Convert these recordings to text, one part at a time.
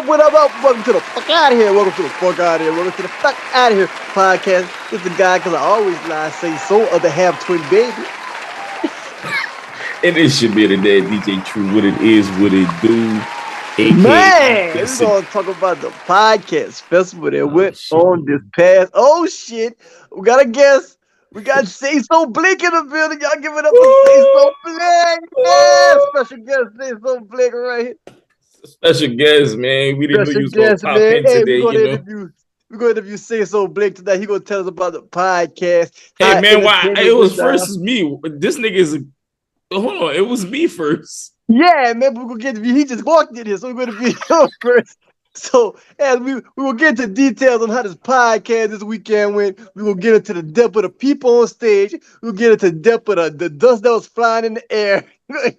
Welcome to the Fuck Out of Here. Welcome to the Fuck Out of Here. Welcome to the Fuck Out of Here podcast. It's the guy, because I always lie, Sayso, of the half twin baby. And it should be today, DJ True. What it is, what it do. Man, we're going to talk about the podcast festival that went on this past. Oh, shit. We got a guest. We got Sayso Blink in the building. Y'all give it up for Sayso Blink. Yeah, special guest Sayso Blink right here. Special guest, man. We didn't know you was going to pop in today, we're going to interview Sayso Blink today. He's going to tell us about the podcast. Hey, man, why? It was first me. This nigga is... Hold on. It was me first. Yeah, man, we're going to get to he just walked in here, so we're going to be here first. So, as we will get into details on how this podcast this weekend went. We will get into the depth of the people on stage. We'll get into the depth of the dust that was flying in the air.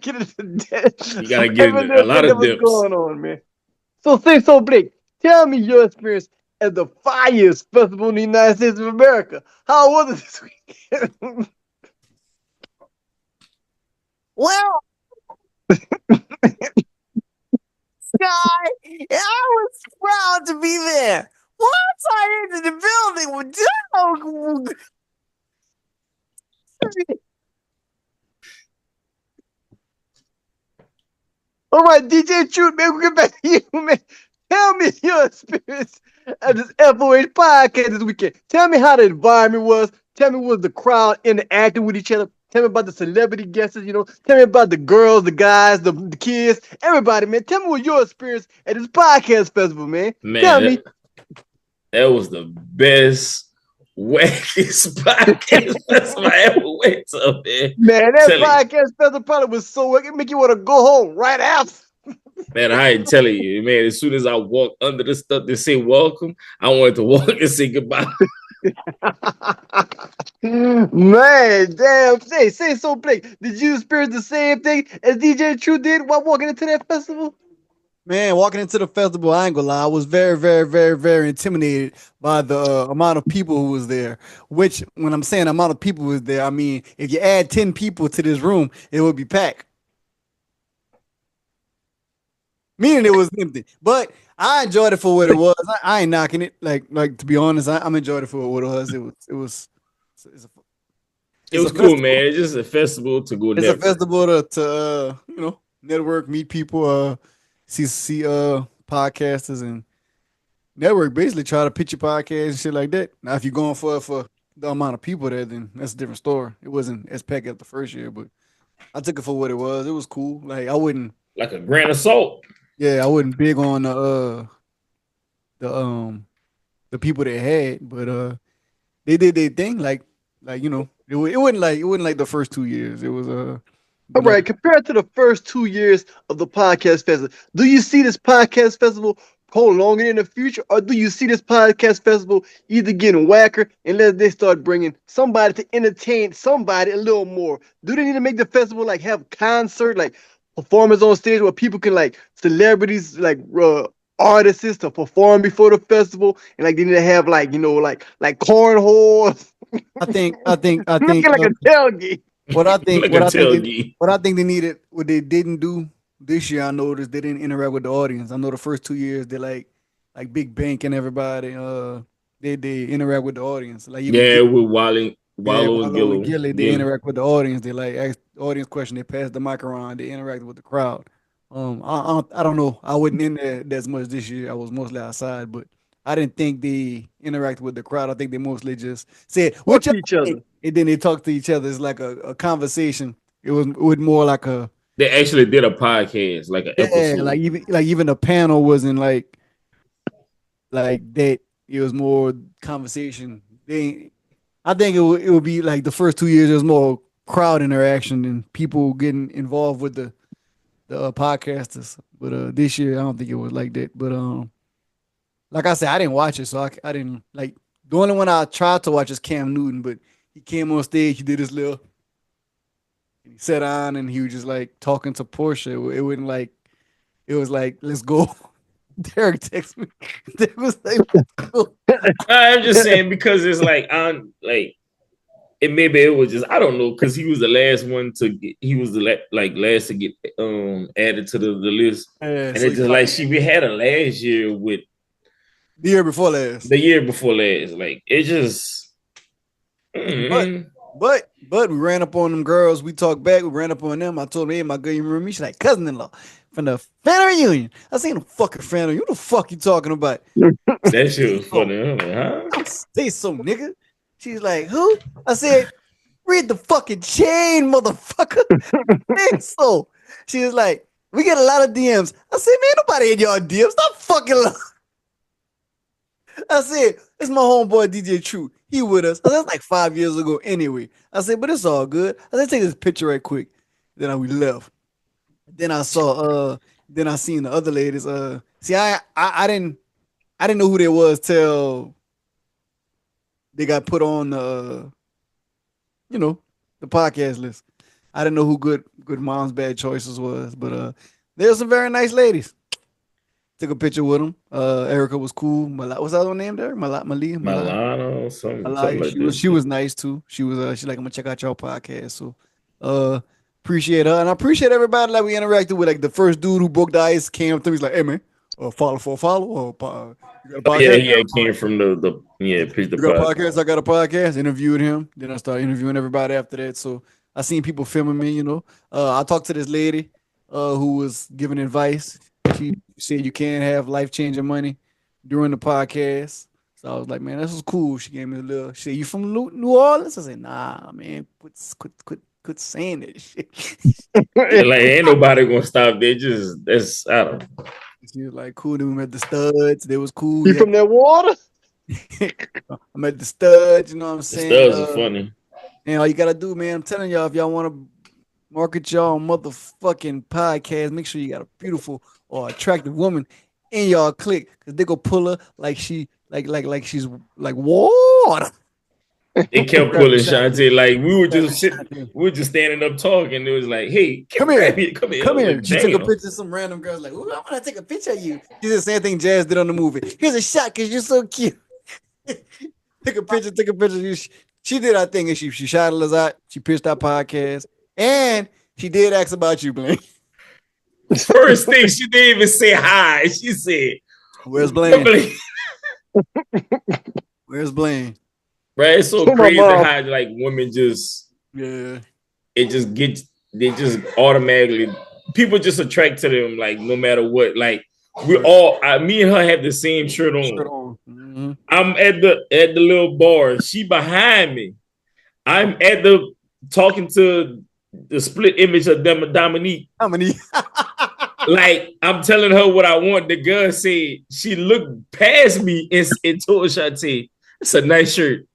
Get into the you gotta get into a lot of dips. What's going on, man? So, Sayso Blake, tell me your experience at the Fires Festival in the United States of America. How was it this weekend? Well, Sky, I was proud to be there. Once I entered the building with dog. All right, DJ Truth, man, we'll get back to you, man. Tell me your experience at this FOH podcast this weekend. Tell me how the environment was. Tell me, was the crowd interacting with each other? Tell me about the celebrity guests, you know. Tell me about the girls, the guys, the kids, everybody, man. Tell me what your experience at this podcast festival, man. Tell me. That was the best, wackiest podcast festival I ever went to, man. Man, that podcast festival probably was so wacky, it make you want to go home right after. Man, I ain't telling you, man. As soon as I walked under the stuff to say welcome, I wanted to walk and say goodbye. Man, damn. Say Sayso Blake, did you experience the same thing as DJ True did while walking into that festival? Man, walking into the festival, I ain't gonna lie, I was very, very, very, very intimidated by the amount of people who was there. Which, when I'm saying amount of people was there, I mean, if you add 10 people to this room, it would be packed. Meaning it was empty. But I enjoyed it for what it was. I ain't knocking it. Like to be honest, I'm enjoyed it for what it was. It was cool, man. It's just a festival to go. It's network. A festival to you know, network, meet people, see podcasters and network. Basically, try to pitch your podcast and shit like that. Now, if you're going for the amount of people there, then that's a different story. It wasn't as packed as the first year, but I took it for what it was. It was cool. Like I wouldn't like a grain of salt. Yeah, I wasn't big on the people they had, but they did their thing. Like you know, it wasn't like the first 2 years. It was all right. Compared to the first 2 years of the podcast festival, do you see this podcast festival prolonging in the future, or do you see this podcast festival either getting whacker unless they start bringing somebody to entertain somebody a little more? Do they need to make the festival like have concert, like performers on stage where people can like celebrities, like artists to perform before the festival, and like they need to have like, you know, like cornholes. I think like a tailgate. What I think they needed, what they didn't do this year, I noticed they didn't interact with the audience. I know the first 2 years they like Big Bank and everybody, they interact with the audience. Like with Wallow and Gilly, they interact with the audience. They like ask the audience question. They pass the mic around. They interact with the crowd. I don't know. I wasn't in there as much this year. I was mostly outside, but I didn't think they interacted with the crowd. I think they mostly just said what each other, and then they talk to each other. It's like a conversation. It was more like a. They actually did a podcast, like an episode. Like even the panel wasn't like that. It was more conversation. I think it would be like the first 2 years. There was more crowd interaction and people getting involved with the podcasters. But this year, I don't think it was like that. But like I said, I didn't watch it, so I didn't like. The only one I tried to watch is Cam Newton, but he came on stage, he did his little, he sat on, and he was just like talking to Portia. It wasn't like, it was like, let's go. Derek texted me. It was like, let's go. I'm just saying because it's like maybe it was just I don't know because he was the last one to get, he was the last to get added to the list, and so it's just like we had a last year with the year before last. the year before last. Like it just. But we ran up on them girls. We talked back. We ran up on them. I told them, hey, my girl, you remember me? She's like, cousin-in-law from the family reunion. I seen the fucking family. Who the fuck you talking about? That shit was funny. I'm like, huh? Say so, nigga. She's like, who? I said, read the fucking chain, motherfucker. So she was like, we get a lot of DMs. I said, man, nobody in your DMs. Stop fucking. I said, it's my homeboy DJ True. He with us. I said, that's like 5 years ago anyway. I said, but it's all good. I said, take this picture right quick. Then we left. Then I saw then I seen the other ladies. See, I didn't know who they was till they got put on the the podcast list. I didn't know who good moms bad choices was, but there's some very nice ladies. Took a picture with them. Erica was cool. What's that other name there? Milano, something like she was nice too. She was she's like, I'm gonna check out your podcast. So appreciate her. And I appreciate everybody that we interacted with. Like the first dude who broke the ice came up to me, he's like, hey man, follow for a follow, or you got a podcast? Yeah, it came from the pitch the you got podcast. a podcast, I got a podcast, interviewed him. Then I started interviewing everybody after that. So I seen people filming me, I talked to this lady who was giving advice. She said you can't have life-changing money during the podcast. So I was like, man, this was cool. She gave me a little. She said, you from New Orleans? I said, nah, man, quit saying that shit. Like ain't nobody gonna stop. They just that's I don't know. She was like, cool. Then we met the studs. They was cool. You from that water? I met the studs. You know what I'm saying? The studs are funny. And all you gotta do, man, I'm telling y'all, if y'all want to market y'all motherfucking podcast, make sure you got a beautiful or attractive woman in y'all clique, because they go pull her like she like she's like water. It kept pulling Shantae. Like we were just sitting, we were just standing up talking. It was like, hey, come here. Come here. Like, she took a picture of some random girls like, ooh, I'm gonna take a picture of you. She did the same thing Jazz did on the movie. Here's a shot because you're so cute. Take a picture. She did her thing and she shot us out. She pitched our podcast. And she did ask about you, Blaine. First thing, she didn't even say hi. She said, where's Blaine? Where's Blaine? Right, it's so crazy how like women just they just automatically people just attract to them like no matter what. Like we're all me and her have the same shirt on. Mm-hmm. I'm at the little bar. She behind me. I'm at the talking to the split image of Dominique. Like I'm telling her what I want. The girl said she looked past me and told Shantae, it's a nice shirt.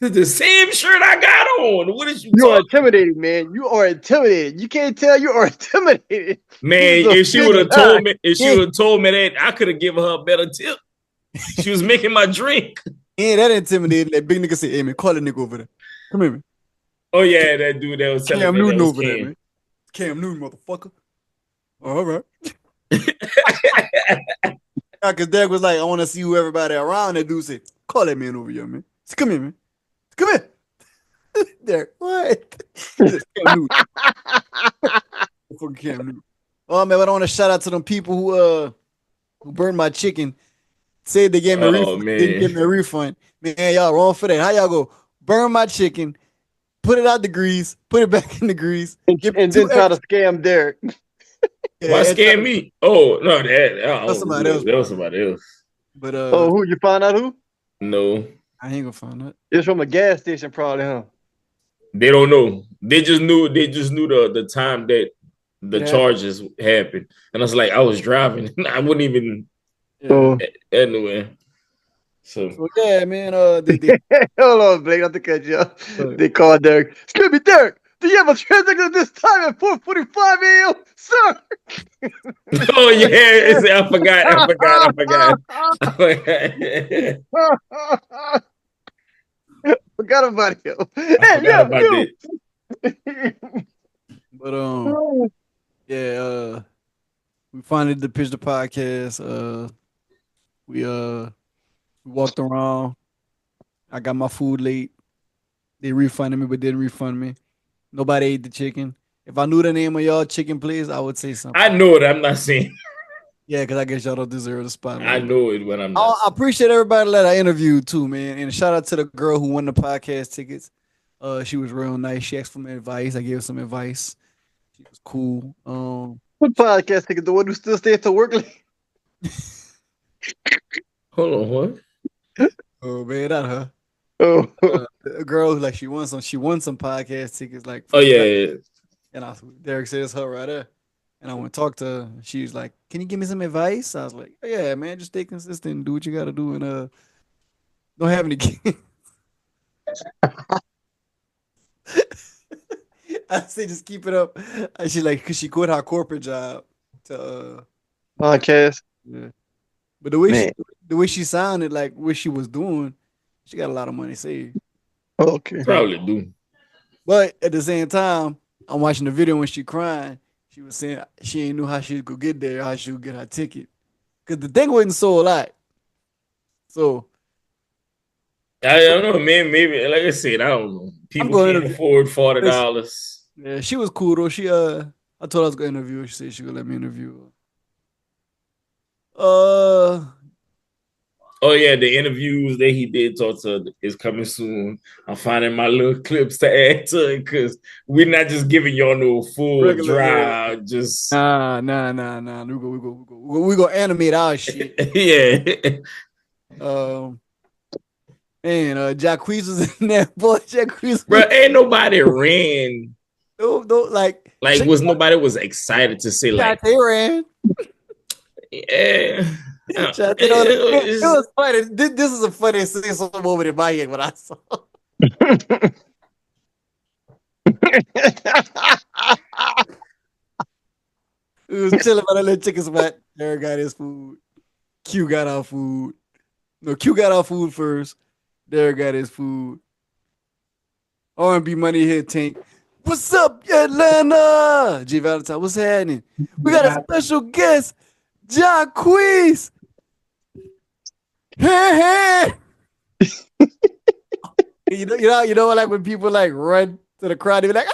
It's the same shirt I got on. What is you? You are intimidated, man. You are intimidated. You can't tell you are intimidated. Man, if she would have told me, that, I could have given her a better tip. She was making my drink. Yeah, that intimidating. That big nigga said, hey man, call that nigga over there. Come here, man. Oh yeah, that dude that was telling Cam me Newton that was over there, man. Cam Newton, motherfucker. All right. Because Derek was like, I want to see who everybody around. That dude said, call that man over here, man. Said, come here, man. Come here. Derek, what? Cam Newton. Fucking Cam Newton. Oh man, I want to shout out to them people who burned my chicken. Said they gave me a refund. Didn't give me a refund. Man, y'all wrong for that. How y'all go burn my chicken, put it out the grease, put it back in the grease, and then try to scam Derek? Why scam me? Oh no, that was somebody else. That was somebody else. But who you find out who? No, I ain't gonna find out. It's from a gas station, probably, huh? They don't know. They just knew the time that the charges happened, and I was like, I was driving. I wouldn't even. Anyway. So yeah, man. Hold on, Blake. Not to cut you off. They called Derek. Excuse me, Derek. Do you have a transaction at this time at 4:45 a.m., sir? Oh yeah, I forgot. Forgot about him. But we finally did pitch the podcast. We walked around. I got my food late. They refunded me, but didn't refund me. Nobody ate the chicken. If I knew the name of y'all chicken place, I would say something. I know it. I'm not saying. Yeah, because I guess y'all don't deserve the spotlight. I know it, but I'm not. I appreciate everybody that I interviewed too, man. And shout out to the girl who won the podcast tickets. She was real nice. She asked for my advice. I gave her some advice. She was cool. What podcast ticket? The one who still stays to work? Hold on, what? Oh man, not her. Oh, A girl like she won some podcast tickets. Like, oh yeah. And Derek said it's her right there. And I went to talk to her. She was like, "Can you give me some advice?" I was like, oh, "Yeah, man, just stay consistent and do what you got to do, and don't have any kids." I say just keep it up. She like, cause she quit her corporate job to podcast. Yeah. But the way she sounded, like what she was doing, she got a lot of money saved. Okay, probably do. But at the same time, I'm watching the video when she crying. She was saying she ain't knew how she could get there, how she would get her ticket, cause the thing wasn't sold out. So I don't know, man. Maybe like I said, I don't know. People can't afford $40. Yeah, she was cool though. She I told her I was gonna interview her. She said she would let me interview her. Oh yeah, the interviews that he did talk to is coming soon. I'm finding my little clips to add to it because we're not just giving y'all no full regular drive. Just nah. We gonna animate our shit. Yeah. Man, Jajeaux was in there, boy. Jajeaux, bro, ain't nobody ran. No, like was nobody was excited to say like they ran. Yeah. It was funny. This is a funny Sayso moment in my head when I saw. We was chilling by the little chicken spot. Derek got his food. Q got our food. No, Q got our food first. Derek got his food. R&B Money hit Tank. What's up, Atlanta? G Valentine, what's happening? We got a special guest, Jajeaux. Hey. you know, like when people like run to the crowd, they be like,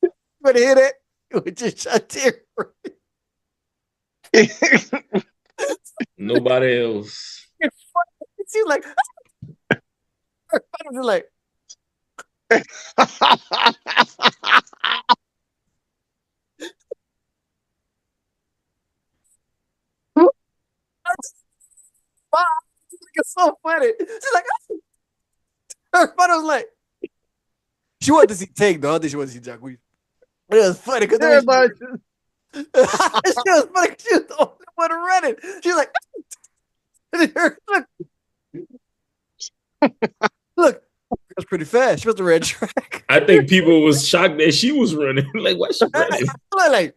"You want to hear that?" With just shot there. Nobody else. It seems like everybody was like. It's so funny. She's like, everybody was like, she wanted to see Tank though. I think she wanted to see Jajeaux. It was funny because everybody. She was funny because she was the only one running. She's like, look, that's pretty fast. She was the red track. I think people was shocked that she was running. Like, why she running? Like,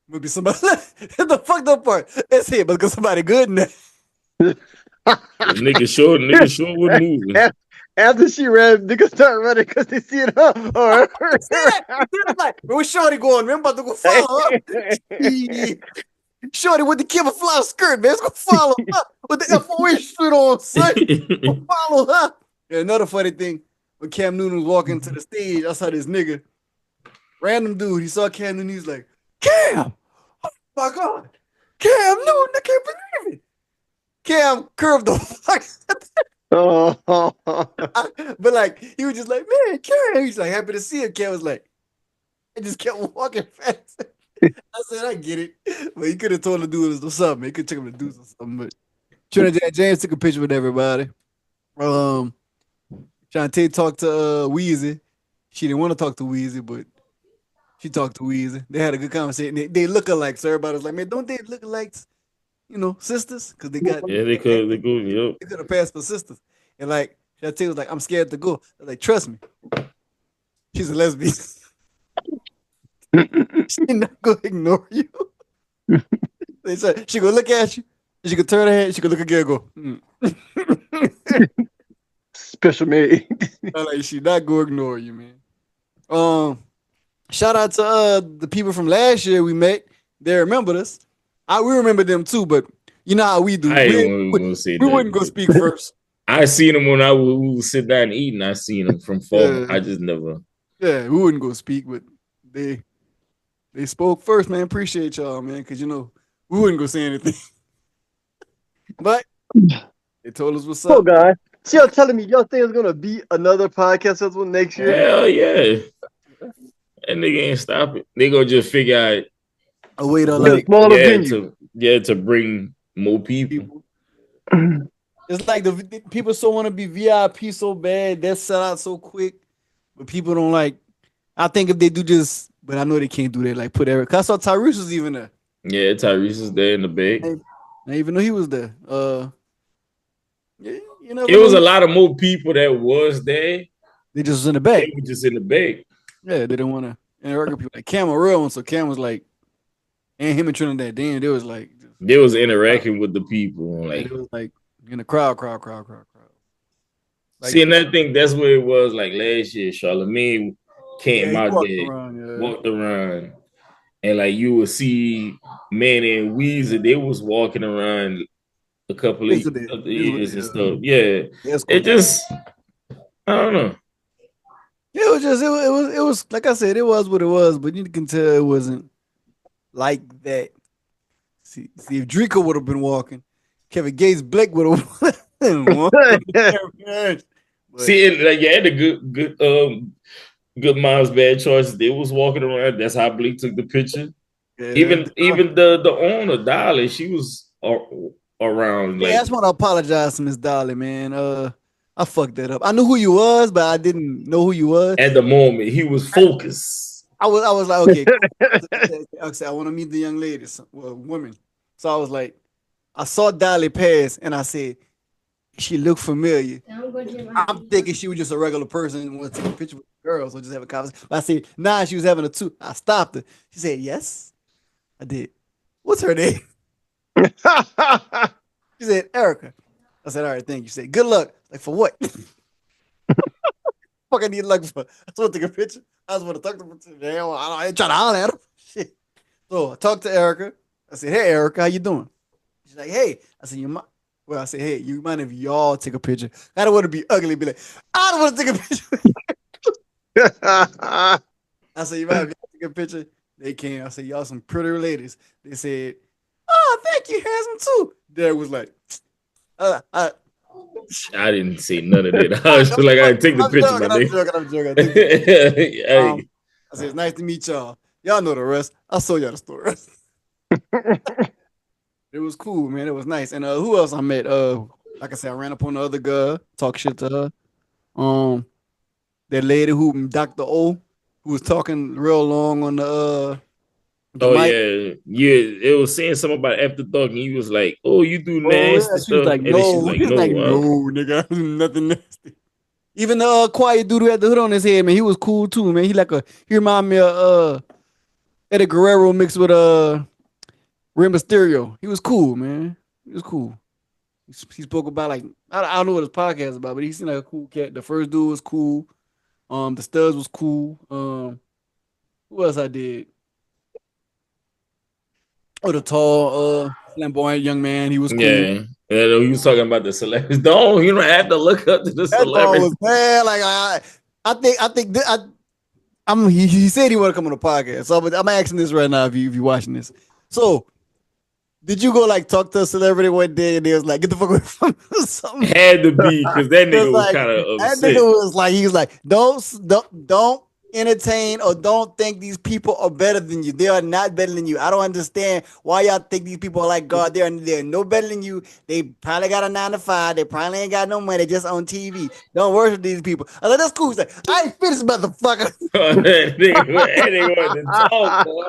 maybe somebody. The fucked up part. It's here because somebody good in there. Nigga sure was moving. After she ran, niggas start running because they see it up. Or like, where's Shorty going? Man, I'm about to go follow up. Shorty with the camouflage skirt, man. Let's go follow up with the FOA shirt on, son. Go follow up. And another funny thing, when Cam Newton was walking to the stage, I saw this nigga, random dude. He saw Cam Newton. He's like, Cam, oh my God, Cam Newton, I can't believe it. Cam curved the fuck. But like he was just like, man, Cam. He's like happy to see him. Cam was like, I just kept walking fast. I said, I get it. But he could have told the dude or something. He could take him to do something. But Trinidad James took a picture with everybody. Shantae talked to Weezy. She didn't want to talk to Weezy, but she talked to Weezy. They had a good conversation. They look alike. So everybody was like, man, don't they look like, sisters? Because they got they could. They could have passed for sisters. And like Shantae was like, I'm scared to go. I was like, trust me. She's a lesbian. She's not gonna ignore you. They said she gonna look at you. She could turn her head. She could look again and go. Special made. Like she not gonna ignore you, man. Shout out to the people from last year we met. They remembered us. We remember them too, but you know how we do. We wouldn't go speak first. I seen him when we would sit down eating. I seen him from far. I just never. Yeah, we wouldn't go speak, but they spoke first, man. Appreciate y'all, man, because we wouldn't go say anything. But they told us what's up. Oh, guy. So y'all telling me y'all think it's gonna be another podcast festival next year? Hell yeah. And they ain't stop it. They gonna just figure out a way to smaller venue. To bring more people. It's like the people so want to be VIP so bad, they sell out so quick, but people don't like. I think if they do just, but I know they can't do that. Like put Eric. I saw Tyrese was even there. Yeah, Tyrese is there in the back. I even know he was there. Yeah, it was a lot of more people that was there. They just was in the back. They were just in the back. Yeah, they didn't want to interact with people. Like Cam a real one, so Cam was like, and him and Trinidad Dan, they was like, they was interacting with the people. Like it was like in the crowd. Like, see, and I think that's where it was like last year. Charlamagne came out there, walked around, and like you would see Manny and Weezer, they was walking around a couple of years and stuff. Yeah, cool. It just, I don't know. It was just, it was like I said, it was what it was, but you can tell it wasn't like that. See if Drico would have been walking, Kevin Gates Blake would have won. See, like you had the good minds, bad choices. They was walking around. That's how Blake took the picture. Yeah, even the owner, Dolly, she was around. Like, I just want to apologize to Miss Dolly, man. I fucked that up. I knew who you was, but I didn't know who you was. At the moment, he was focused. I was like, okay. I want to meet the young ladies, women. So I was like, I saw Dolly pass, and I said, she looked familiar. I'm thinking she was just a regular person and wanted to take a picture with girls or just have a conversation. But I said, nah, she was having a two. I stopped her. She said, yes, I did. What's her name? She said, Erica. I said, all right, thank you. She said, good luck. Like, for what? Fuck, I need luck for. I just want to take a picture. I just want to talk to her. I ain't trying to holler at her. Shit. So I talked to Erica. I said, hey, Erica, how you doing? She's like, hey. I said, I said, hey, you mind if y'all take a picture? I don't want to be ugly. Be like, I don't want to take a picture. I said, you mind if y'all take a picture? They came. I said, y'all some pretty ladies. They said, oh, thank you, handsome too. Derek was like, I didn't say none of that. I was like, I take the picture, my nigga. I'm joking. I said, it's nice to meet y'all. Y'all know the rest. I'll show y'all the story. It was cool, man. It was nice. And who else I met? Like I said, I ran up on the other girl, talk shit to her. That lady who Dr. O, who was talking real long on the mic. Yeah. It was saying something about afterthought, and he was like, "Oh, you do nasty stuff." She was like, "No, nigga, nothing nasty." Even the quiet dude who had the hood on his head, man, he was cool too, man. He reminded me of Eddie Guerrero mixed with Rey Mysterio. He was cool, man. He was cool. He spoke about I don't know what his podcast is about, but he seemed like a cool cat. The first dude was cool. The Studs was cool. Who else I did? Oh, the tall, flamboyant young man. He was cool. Yeah, he was talking about the celebrities. No, you don't have to look up to the celebrities. Man, like I think he said he want to come on the podcast. So I'm asking this right now if you're watching this. So, did you go talk to a celebrity one day and they was like, get the fuck away from me or something? Had to be, because that nigga was kind of upset. That nigga was like, he was like, don't entertain or don't think these people are better than you. They are not better than you. I don't understand why y'all think these people are like God. They're no better than you. They probably got a 9 to 5. They probably ain't got no money. Just on TV. Don't worship these people. I was like, that's cool. He's like, I ain't finished, motherfucker. That nigga wanted to talk, boy.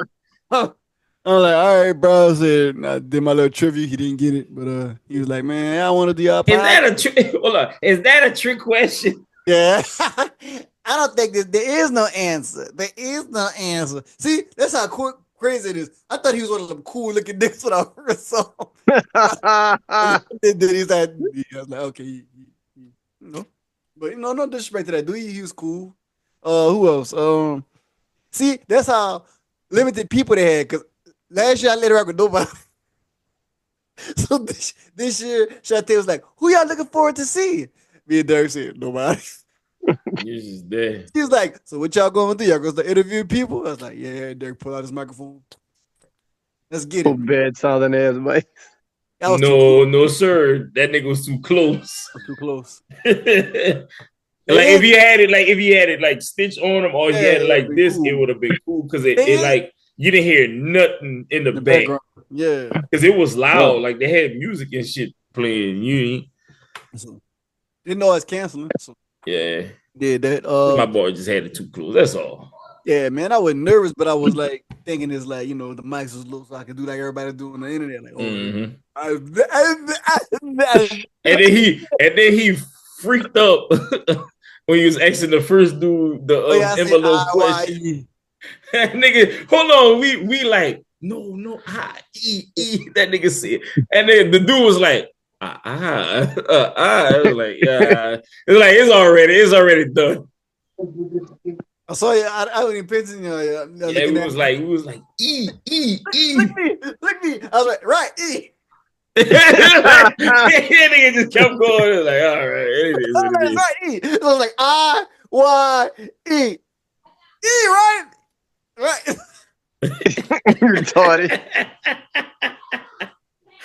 I'm like, all right, bro. I said, I did my little trivia. He didn't get it, but he was like, man, I want to do y'all podcast. Hold on. Is that a trick question? Yeah. I don't think there is no answer. There is no answer. See, that's how crazy it is. I thought he was one of them cool looking niggas when I first saw him. Then he's like, I was like, okay, but no disrespect to that dude. He was cool. Who else? See, that's how limited people they had. Cause last year I let her out with nobody. So this year, Shantae was like, "Who y'all looking forward to seeing?" Me and Derek said, "Nobody." You're just there. He was like, "So what y'all going to do? Y'all going to interview people?" I was like, "Yeah." Derek pulled out his microphone. Let's get it. Bad sounding ass, Mike. That was too close. No, sir. That nigga was too close. That was too close. Like if he had it like stitch on him or he had it like this, cool. it would have been cool because it like you didn't hear nothing in the background. Yeah, because it was loud. Like they had music and shit playing. You didn't know I was canceling. So. Yeah, that. My boy just had it too close. That's all. Yeah, man, I was nervous, but I was like thinking it's like, the mics was low, so I could do like everybody do on the internet. Like, and then he freaked up when he was asking the first dude the envelope question. Nigga, hold on, we like no that nigga said, and then the dude was like I was like it's already done. I saw you. I wasn't even picturing you. We was like E. Look me. I was like, right, E. Nigga just kept going. It was like, all right, it is. Right, E. So I was like, I-Y-E. E, right? Right. Retarded.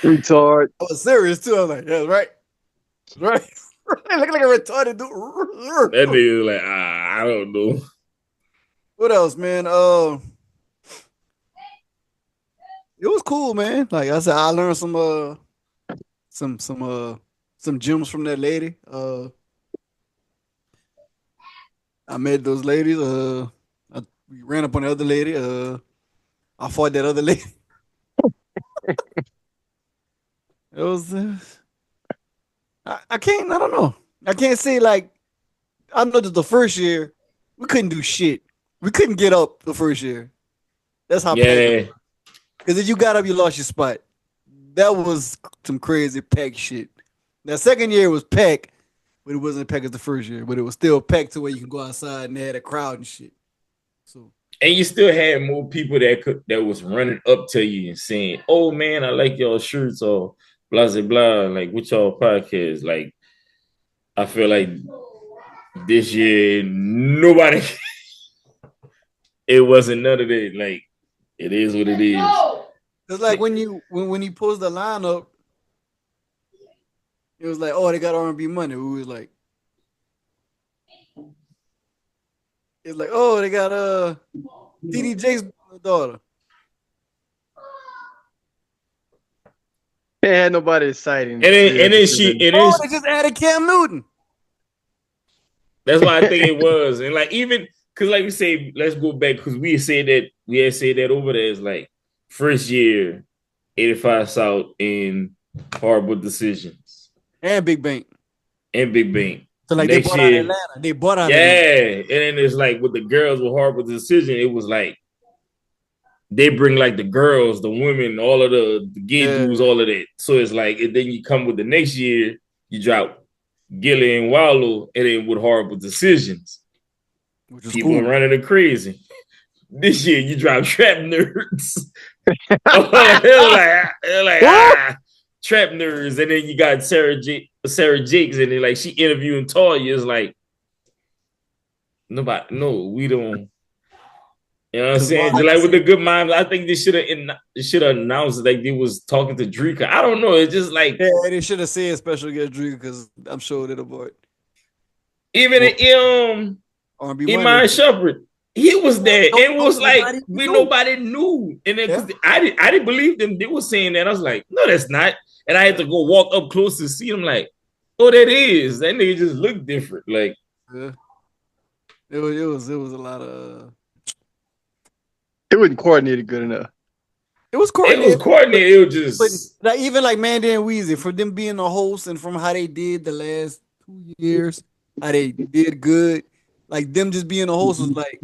Retard. I was serious too. I was like, yeah, right. Right. Looking like a retarded dude. That nigga was like, I don't know. What else, man? It was cool, man. Like I said, I learned some gems from that lady. I met those ladies. We ran up on the other lady. I fought that other lady. It was. I can't. I don't know. I can't say like. I know that the first year we couldn't do shit. We couldn't get up the first year. That's how. Yeah. Because if you got up, you lost your spot. That was some crazy pack shit. That second year was packed, but it wasn't packed as the first year. But it was still packed to where you can go outside and they had a crowd and shit. So. And you still had more people that was running up to you and saying, "Oh man, I like y'all shirts," or blah blah blah. Like with y'all podcast. Like I feel like this year nobody. It wasn't none of that. Like it is what it is. It's like when you post the lineup, it was like, oh, they got R&B money. We was like, it's like, oh, they got TDJ's daughter. They had nobody exciting. And then they just added Cam Newton. That's why I think it was. And like even because like we say, let's go back because we had said that over there is like first year, 85 South in Horrible Decisions. And Big Bank. So like next year, they bought out Atlanta. And then it's like with the girls with Horrible Decision, it was like they bring like the girls, the women, all of the gay dudes, all of that. So it's like, and then you come with the next year, you drop Gilly and Wallow, and then with Horrible Decisions. People cool. Running them crazy. This year, you drop Trap Nerds. Trap Nerds, and then you got Sarah Jakes, and then like she interviewing Toya. Is like nobody. No, we don't. You know what I'm saying? Like with the Good Minds, I think they should have announced like they was talking to Drika. I don't know. It's just like they should have said special guest Drika because I'm sure they'll avoid. Even Iman Shumpert, he was there. It was like nobody knew, and then I didn't believe them. They were saying that. I was like, no, that's not. And I had to go walk up close to see him. Like, oh, that is. That nigga just looked different. Like, it was a lot of. It wasn't coordinated good enough. It was coordinated. It was just but like even like Mandy and Weezy, for them being the host and from how they did the last 2 years, how they did good. Like them just being the host was like,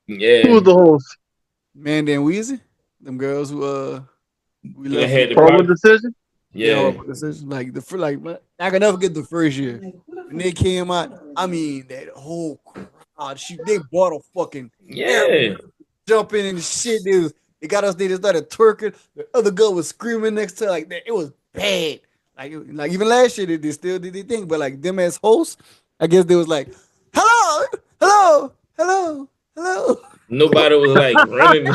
yeah. Who was the host? Mandy and Weezy, them girls who we left the Horrible Decision. Yeah, Horrible Decision. Like I can never forget the first year when they came out. I mean that whole crowd, they bought a fucking yeah, jumping and shit. They was They got us there. They started twerking. The other girl was screaming next to her. Like that. It was bad. Like even last year they still did their thing, but like them as hosts, I guess they was like, hello, hello, hello, hello. Nobody was like running.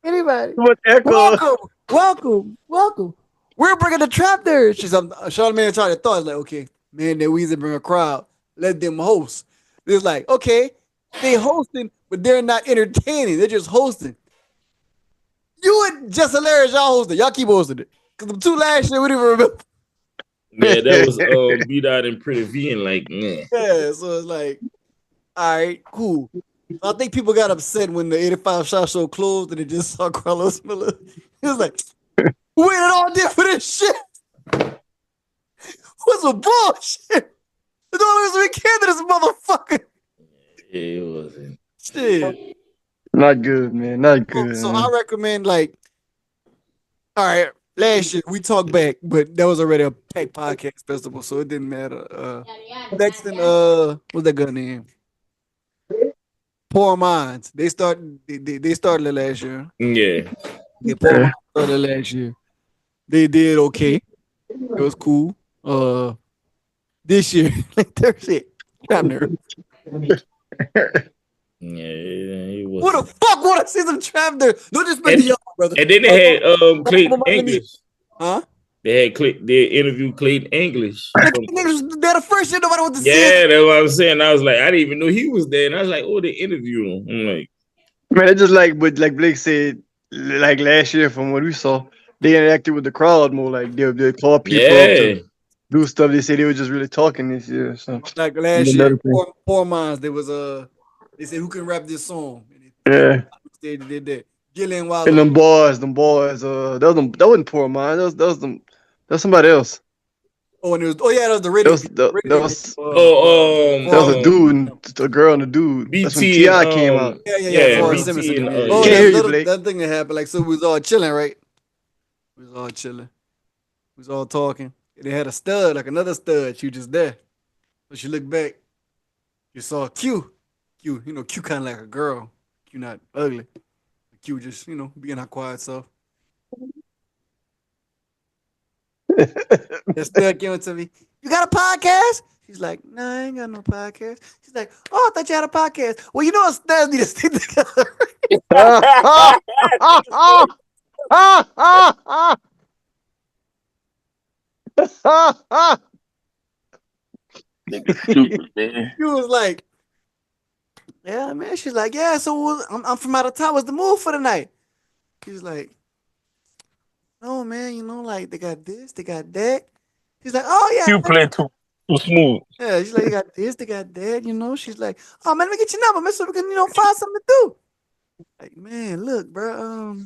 Anybody. What echo? Welcome. We're bringing the trap there. She's Charlamagne tried to thought like, okay, man, that we bring a crowd. Let them host. It's like, okay, they hosting, but they're not entertaining. They're just hosting. You and Just Hilarious, y'all hosting. Y'all keep hosting it. Because the two last year, we didn't remember. Yeah, that was Beat Out and Pretty V and like, man. Yeah, so it's like, all right, cool. So I think people got upset when the 85 Shot Show closed and they just saw Carlos Miller. He was like, we waited all day for this shit. What's some bullshit? The only reason we came to this motherfucker. It wasn't. Shit. Not good, man. Not good. So I recommend, like, all right, last year we talked back, but that was already a packed podcast festival, so it didn't matter. Next in what's that girl name? Poor Minds. They started it last year. Yeah. Poor Minds started last year. They did okay. It was cool. This year, like that shit. I'm nervous. Yeah, it was. What the fuck would I see some trap there? Don't just make y'all, brother. And then they had Clayton English. Huh? They interviewed Clayton English. They're the first year nobody wants to see. Yeah, that's what I'm saying. I was like, I didn't even know he was there. And I was like, oh, they interviewed him. I'm like, man, it's just like, but like Blake said, like last year from what we saw, they interacted with the crowd more. Like they call people up to do stuff. They said they were just really talking this year. So like last year, Poor Minds, there was they said who can rap this song. Yeah. They did that. Gillian Wilder. And them boys, that wasn't Poor Minds. That was somebody else. Oh, and it was that was the radio. That was a dude and a girl and a dude. BT, that's when T.I. came out. Yeah. That thing that happened. Like, so we was all chilling, right? We was all chilling. We was all talking. And they had a stud, like another stud. She was just there. So she looked back. You saw Q. Q, Q kind of like a girl. Q not ugly. Q just, being her quiet self. That stud came to me. You got a podcast? She's like, no, I ain't got no podcast. She's like, oh, I thought you had a podcast. Well, you know what studs need to stick together. Stupid, man. She was like, yeah, man. She's like, yeah, so I'm from out of town. What's the move for the night? She's like, no, man, like they got this, they got that. She's like, oh, yeah. You play too smooth. Yeah, she's like, they got this, they got that, She's like, oh, man, let me get your number, man, so we can, find something to do. Like, man, look, bro,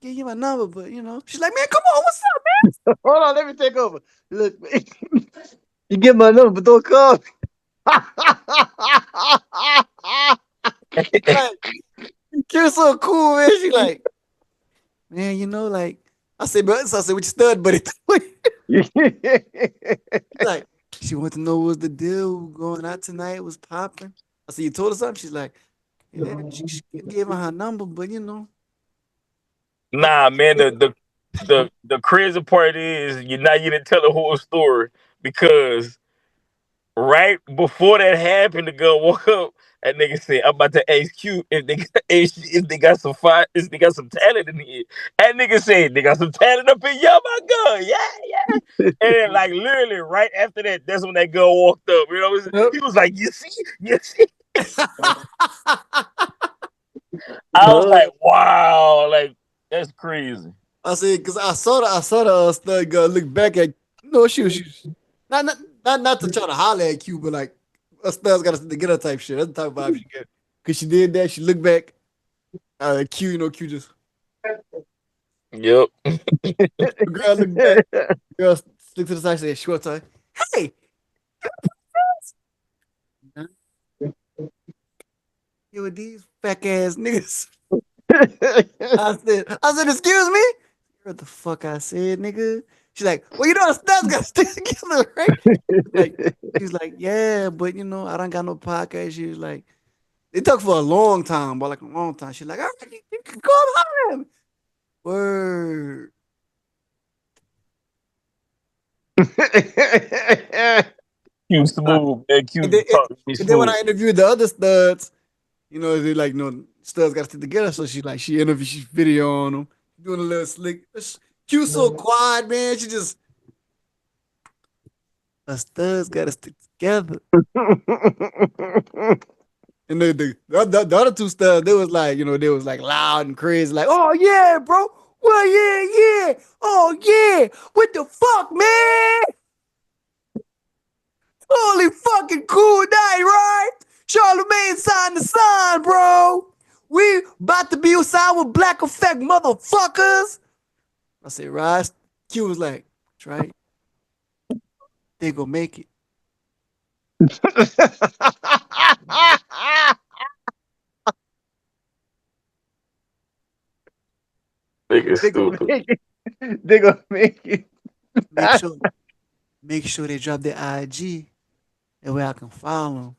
give you my number, but, She's like, man, come on, what's up, man? Hold on, let me take over. Look, man, you get my number, but don't call me. Like, you're so cool, man. She's like, man, like, I said, what you stud buddy? Like, she wanted to know what's the deal. We going out tonight, was popping. I said, you told her something? She's like, yeah, she gave her number, but Nah, man, the crazy part is you didn't tell the whole story because right before that happened, the girl woke up. That nigga said, "I'm about to ask Q if they got some talent in here." That nigga said, "They got some talent up in your my girl, yeah." And then, like literally right after that, that's when that girl walked up. He was like, "You see." I was like, "Wow, like that's crazy." I said, because I saw the stud girl look back at she was not to try to holler at Q, but like a stud's got to get her type shit. That's the type of vibe she get. Cause she did that, she looked back. Q, Q just. Yep. The girl looked back. The girl looked to the side and said, short time. Hey. You with these fat ass niggas. I said, excuse me? What the fuck I said, nigga? She's like, well, the studs gotta stick together, right? She's like, yeah, but I don't got no podcast. She was like, It took for a long time, but like a long time. She's like, all right, you can come home. Word. Q smooth, man. Q And then, talk to me and then when smooth. I interviewed the other studs, they like, studs got to stick together. So she interviewed, she video on them, doing a little slick. Q so quiet, man. She just, the studs got to stick together. And the other two studs, they was like, they was like loud and crazy, like, oh yeah, bro. Well, yeah. Oh yeah. What the fuck, man? Holy fucking cool night, right? Charlemagne signed the sign, bro. We about to be signed with Black Effect, motherfuckers. I said, right. Q was like, that's right. They gonna make it. Nigga stupid. They gonna make it. Make sure they drop their IG. That way I can follow them.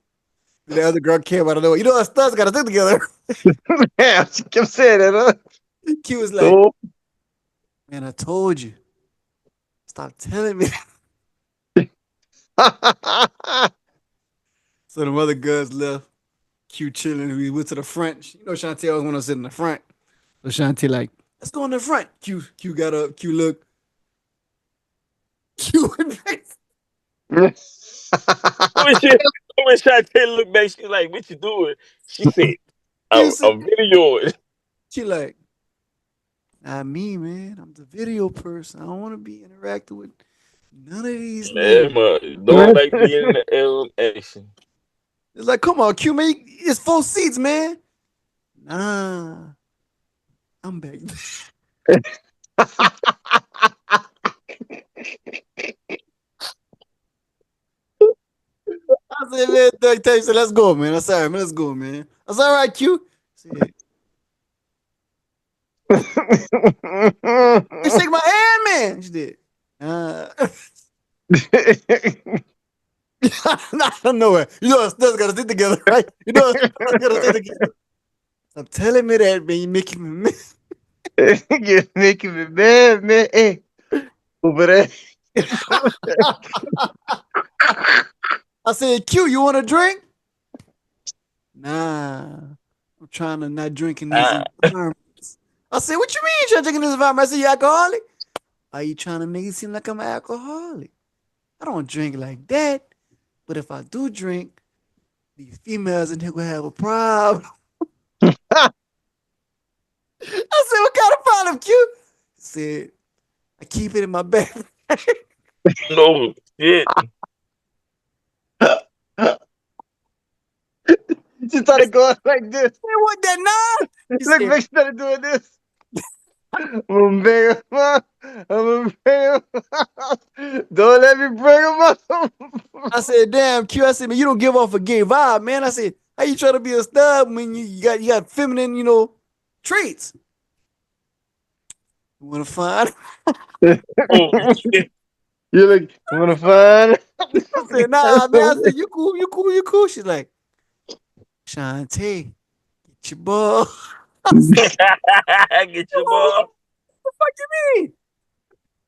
The other girl came out of nowhere. You know what? Studs got to stick together. Yeah, she kept saying that, huh? Q was like, man, I told you. Stop telling me. So the other girls left. Q chilling. We went to the front. You know, Chantel always want to sit in the front. So Chantel like, let's go in the front. Q got up. Q looked. Q went back. When Chantel looked back, she like, what you doing? She said, I'm videoing. She like, not me, man. I'm the video person. I don't want to be interacting with none of these niggas. Don't like being in the action. It's like, come on, Q, man. It's 4 seats, man. Nah. I'm back. I said, man, Doug Tyson, let's go, man. I said, all right, man, let's go, man. I said, all right, Q. I said, you shake my hand, man. She did. I don't know it. You know, us gotta stick together, right? You know, us gotta stick together. Stop telling me that, man. You're making me mad. You're making me mad, man. Hey, over there. I said, Q, you want a drink? Nah. I'm trying to not drink in these environments. I said, what you mean you're trying to drink in this environment? I said, you alcoholic? Are you trying to make it seem like I'm an alcoholic? I don't drink like that. But if I do drink, these females in here will have a problem. I said, what kind of problem, Q? He said, I keep it in my bag. No shit. She started going like this. Hey, what that nine? Look, Vic started doing this. I'm gonna bring him up. Don't let me bring him up. I said, damn, Q. I said, man, you don't give off a gay vibe, man. I said, how you trying to be a stud when you got feminine, traits? You want to find? You look, you want to find? I said, nah, man. I said, you cool. She's like, Shantae, get your ball. Get your ball. What the fuck you mean?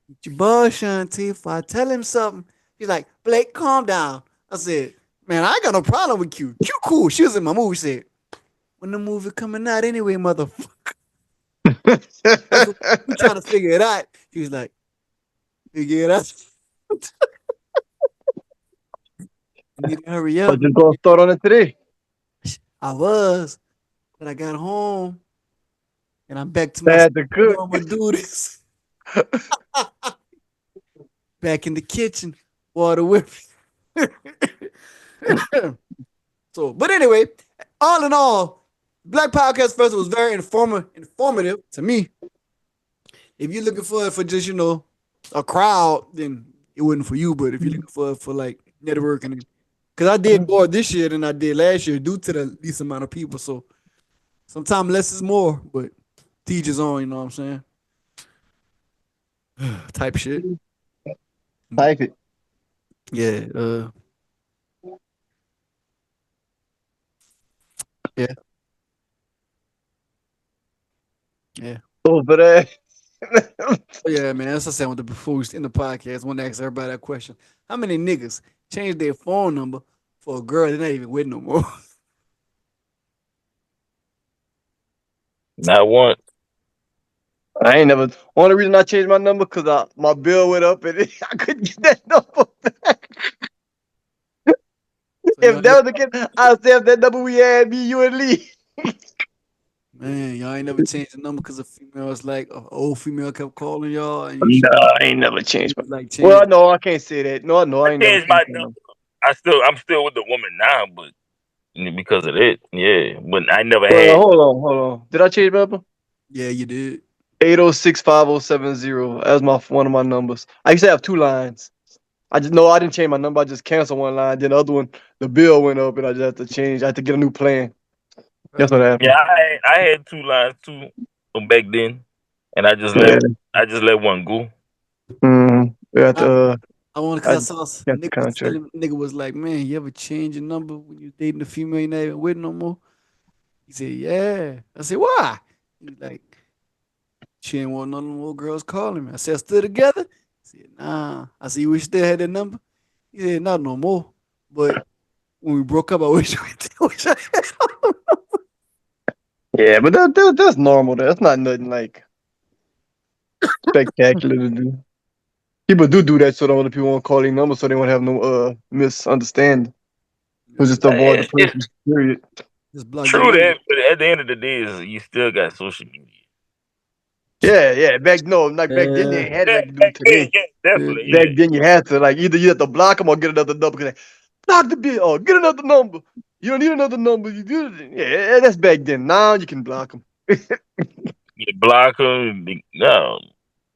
Get your ball, Shantae. If I tell him something, he's like, Blake, calm down. I said, man, I ain't got no problem with Q. Q cool. She was in my movie. She said, when the movie coming out anyway, motherfucker. We trying to figure it out. He was like, figure it out. You need to hurry up. I just gonna start on it today. I was, but I got home and I'm back to my I'm gonna do this. Back in the kitchen, water whipping. So, but anyway, all in all, Black Podcast Festival was very informative to me. If you're looking for just a crowd, then it wasn't for you. But if you're looking for like networking, because I did more this year than I did last year due to the least amount of people. So sometimes less is more, but teachers on. You know what I'm saying? Type shit. Type it. Yeah. Yeah. Yeah. Oh, but Yeah, man. That's what I said with the before we end the podcast. I want to ask everybody that question. How many niggas change their phone number for a girl they're not even with no more? Not one. I ain't never. Only reason I changed my number because my bill went up and I couldn't get that number back. So If that was the case, I'd say if that number we had, me, you, and Lee. man, y'all ain't never changed the number because a female was like, an old female kept calling y'all, and No, I ain't never changed my. like Well, changed. no, I can't say that. No, I I ain't never changed my changed my number. number. I'm still with the woman now, but because of it, yeah. But I never Well, had. hold on. Did I change my number? Yeah, you did. 8065070. That was one of my numbers. I used to have two lines. I didn't change my number. I just canceled one line. Then the other one, the bill went up, and I just had to change. I had to get a new plan. That's what happened. Yeah, I had two lines too back then, and I just Yeah. let one go. Yeah. I want because I I saw got the contract. nigga was like, man, you ever change your number when you dating a female you're not even with no more? He said, yeah. I said, why? He was like, she ain't want none of more girls calling me. I said, still together? He said, nah. I said, you wish still had that number? He said, not no more. But when we broke up, I wish I had. Yeah, but that's normal. That's not nothing like spectacular to do. People do that so that other people won't call their number, so they won't have no misunderstanding. It was just to avoid the It's person. Period. Just block their true number. that, but at the end of the day, you still got social media. Yeah. Back then you ain't had it Yeah, like you do back then, today. yeah, definitely, Back yeah. then you had to either you have to block them or get another number. Block the bill or get another number. You don't need another number. You do it. Yeah, that's back then. Now you can block them. You block them. No,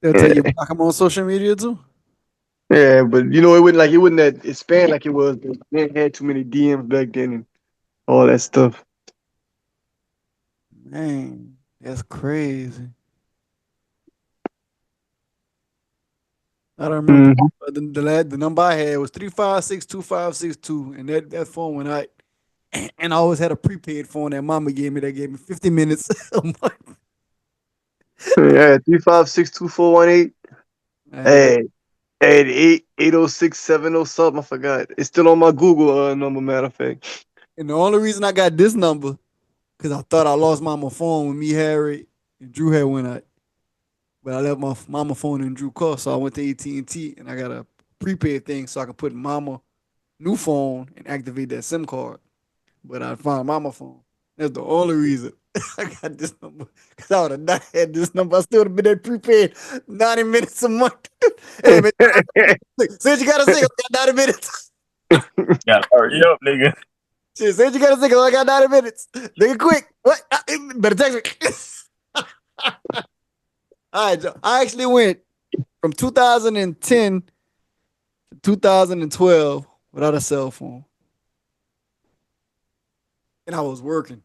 They'll tell you block them on social media too. Yeah, but it wouldn't that expand like it was. They had too many DMs back then and all that stuff. Man, that's crazy. I don't remember. The number I had was 3562562, and that phone went out. And I always had a prepaid phone that mama gave me that gave me 50 minutes a month. Yeah, 3562418. Hey, 80670 something. I forgot. It's still on my Google number. Matter of fact. And the only reason I got this number, because I thought I lost mama phone when me, Harry, and Drew had went out. But I left my mama phone in Drew car, so I went to AT&T and I got a prepaid thing so I could put mama new phone and activate that SIM card. But I found mama phone. That's the only reason I got this number. Because I would have not had this number. I still would have been at prepaid 90 minutes a month. Hey, man. Say what you got to say. I got 90 minutes. gotta hurry up, nigga. Shit, say what you got to say. I got 90 minutes. Nigga, quick. What? Better text me. All right, Joe. I actually went from 2010 to 2012 without a cell phone. And I was working.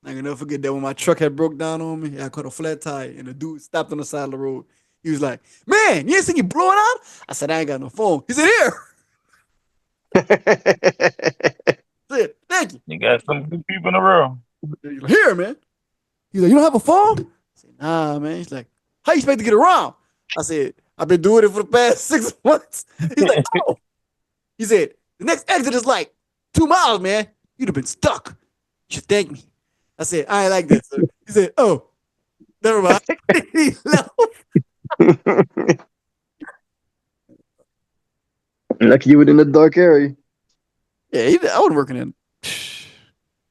I can never forget that when my truck had broke down on me, I caught a flat tire, and the dude stopped on the side of the road. He was like, "Man, you ain't seen you blowing out?" I said, "I ain't got no phone." He said, "Here." I said, "Thank you." You got some good people in the room. He's like, "Here, man." He's like, "You don't have a phone?" I said, "Nah, man." He's like, "How you expect to get around?" I said, "I've been doing it for the past 6 months." He's like, "Oh." He said, "The next exit is like 2 miles, man. You'd have been stuck. You should thank me." I said, "I ain't like that, sir." He said, "Oh, never mind." He left. Lucky you were in the dark area. Yeah, I wasn't working in.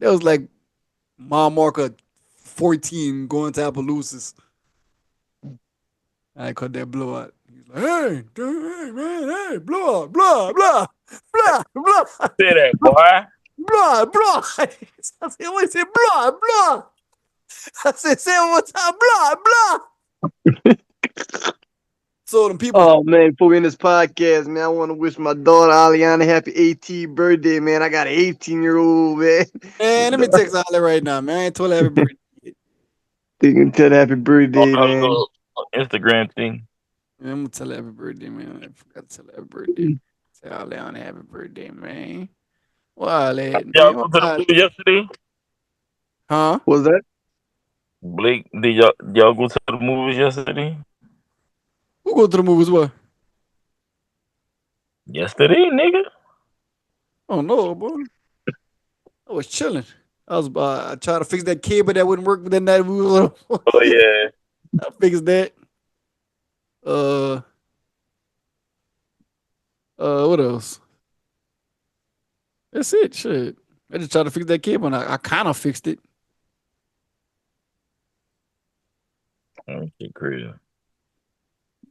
That was like mile marker 14 going to Appaloosas. I caught that blowout. He's like, hey, man, hey, blow, blah, blah, blah, blah, Say that, boy. blah, blah. I said, what is it? Blah, blah. I said, say it one more time, blah, blah. So them people. Oh man, before we end this podcast, man, I want to wish my daughter Aliana happy 18th birthday, man. I got an 18-year-old, man. Man, let me text Ali right now, man. I ain't told her happy birthday. You can tell her happy birthday, On a man. little Instagram thing. Man, I'm gonna tell her happy birthday, man. I forgot to tell her happy birthday. Tell Aliana happy birthday, man. Y'all go to the movie yesterday? Huh? What was that? Blake, did y'all go to the movies yesterday? Who go to the movies? What? Yesterday, nigga. Oh no, boy. I was chilling. I tried to fix that cable that wouldn't work, but then that we was Oh yeah. I fixed that. Uh, what else? That's it. Shit. I just tried to fix that cable, and I kind of fixed it. Shit crazy.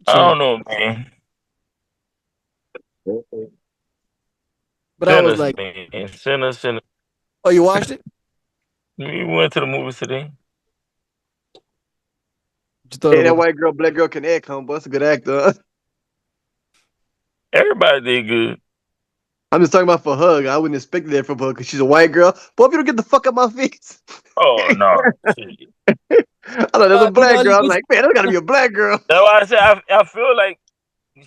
I Chilling. don't know, man. But I was Sinners, like, man. Sinners. "Oh, you watched it? We went to the movies today. What you thought Hey, that about it?" white girl, black girl can act, huh? But that's a good actor. Everybody did good. I'm just talking about for her. I wouldn't expect that from her because she's a white girl. But if you don't get the fuck out my face. Oh no. Shit. I thought there's a You know, black girl. I'm like, man, that's gotta be a black girl. That's why I said I feel like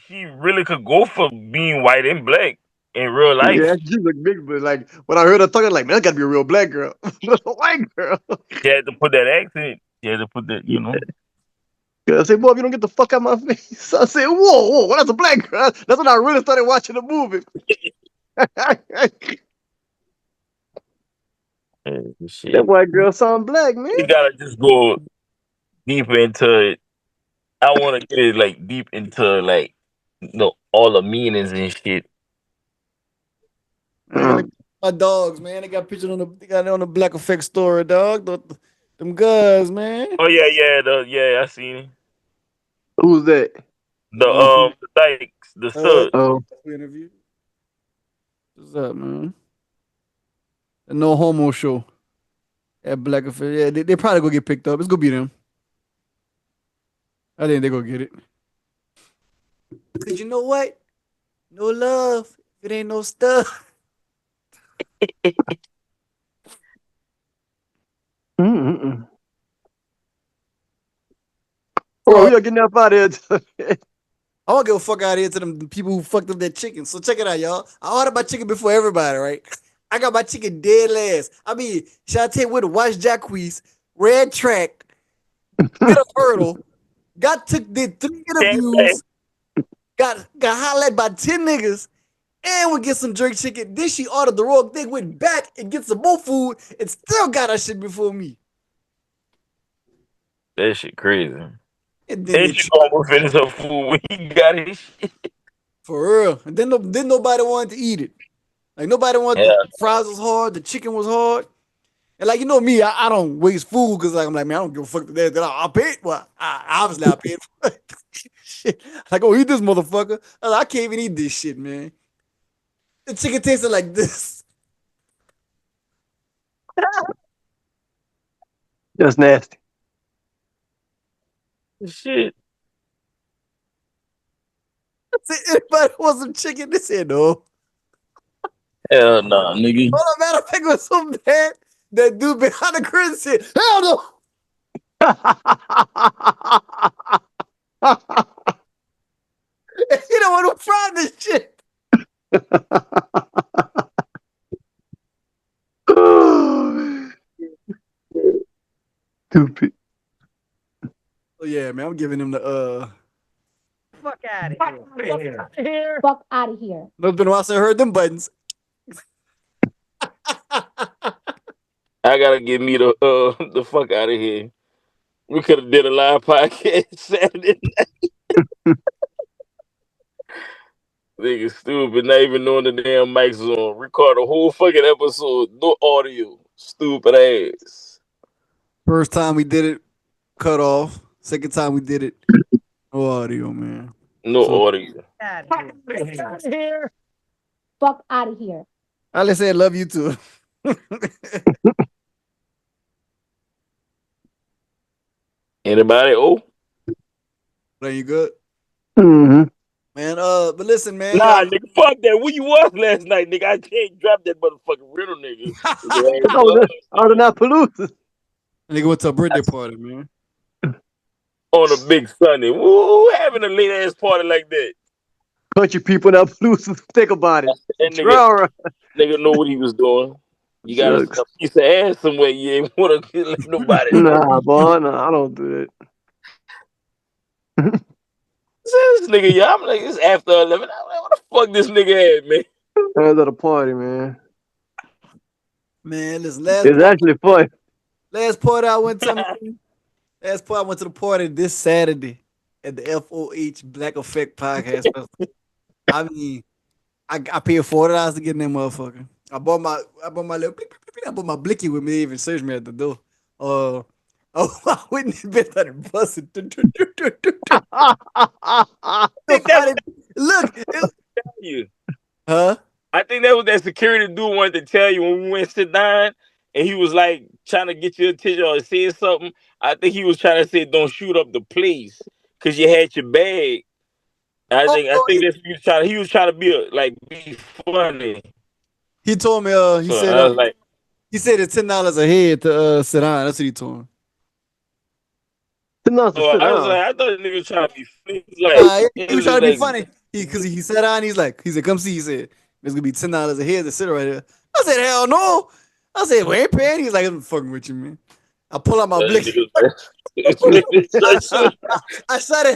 she really could go for being white and black in real Yeah, life. she look big, but like when I heard her talking, like, man, that gotta be a real black girl. Not a white girl. She had to put that accent. She had to put that. I said, boy, if you don't get the fuck out my face. I said, whoa, that's a black girl. That's when I really started watching the movie. That Shit. white girl sound black, man. You gotta just go deeper into it. I want to get it like deep into like all the meanings and shit. Man, look at my dogs, man. They got pictures on they got it on the Black Effect story, dog. Them guys, man. Oh yeah, I seen it. Who's that? The Thangs, the Uh, stud. Oh, interview. What's up, man? The No Homo show at Black Effect. Yeah, they probably gonna get picked up. It's gonna be them. I think they gonna get it. Cause you know what? No love. If it ain't no stuff. mm-mm. All right, So we are getting up out of here. I want to get the fuck out of here to them people who fucked up their chicken. So check it out, y'all. I ordered my chicken before everybody, right? I got my chicken dead last. I mean, Shantae would have watched Jajeaux, red track, hit a hurdle, did 3 interviews, got highlighted by 10 niggas, and would get some jerk chicken. Then she ordered the wrong thing, went back and get some more food, and still got her shit before me. That shit crazy. And then And she gonna finish her food when he got his shit. for real. And then nobody wanted to eat it. Like nobody wanted the fries was hard, the chicken was hard. And like you know me, I don't waste food because like I'm like, man, I don't give a fuck to that. I paid. Well, obviously I paid for it. Shit. Like, oh, eat this motherfucker. I can't even eat this shit, man. The chicken tasted like this. That's nasty. Shit. I said, anybody want some chicken? They said no. Hell nah, nigga. All the matter of fact was so bad that dude behind the curtain said, hell no. You don't want to fry this shit. Stupid. Oh yeah, man, I'm giving him the Fuck out of here. Fuck out of here. No, it's been a while since I heard them buttons. I gotta get me the fuck out of here. We could have did a live podcast Saturday night. Nigga stupid, not even knowing the damn mics was on. Record a whole fucking episode, no audio. Stupid ass. First time we did it, cut off. Second time we did it, no audio, man. No audio. Fuck out of here. I say I love you too. Anybody? Oh, Are you good? Mm-hmm. Man, but listen, man. nah, nigga, fuck that. Where you was last night, nigga? I can't drop that motherfucking riddle, nigga. I was not polluted. Nigga went to a birthday party, man. On a big Sunday. Woo, having a late ass party like that. Country people now producers. Think about it. That nigga know what he was doing. You got a Shucks. piece of ass somewhere. You ain't want to let nobody know. Nah, boy, nah, I don't do that. This nigga, yeah, I'm like, it's after 11. I'm like, what the fuck this nigga at, man? I was at a party, man. Man, listen, It's actually fun. last party I went to, last party I went to the party this Saturday at the FOH Black Effect Podcast Festival. I mean, I paid $40 to get in that motherfucker. I bought my little I bought my blicky with me, even searched me at the door. I went in the bed, started busting. Look, you. Huh? I think that was that security dude wanted to tell you when we went to sit down, and he was like trying to get your attention or say something. I think he was trying to say, "Don't shoot up the place," because you had your bag. I think that's what he was trying to be funny. He told me he So said I was like, he said it's $10 a head to sit down. That's what he told me. I was like, I thought the nigga was trying to be funny. He was trying to be funny. Because he sat down, he said, come see. He said, it's gonna be $10 a head to sit right here. I said, hell no. I said, we ain't paying. He's like, I'm fucking with you, man. I pull out my blick. I said it.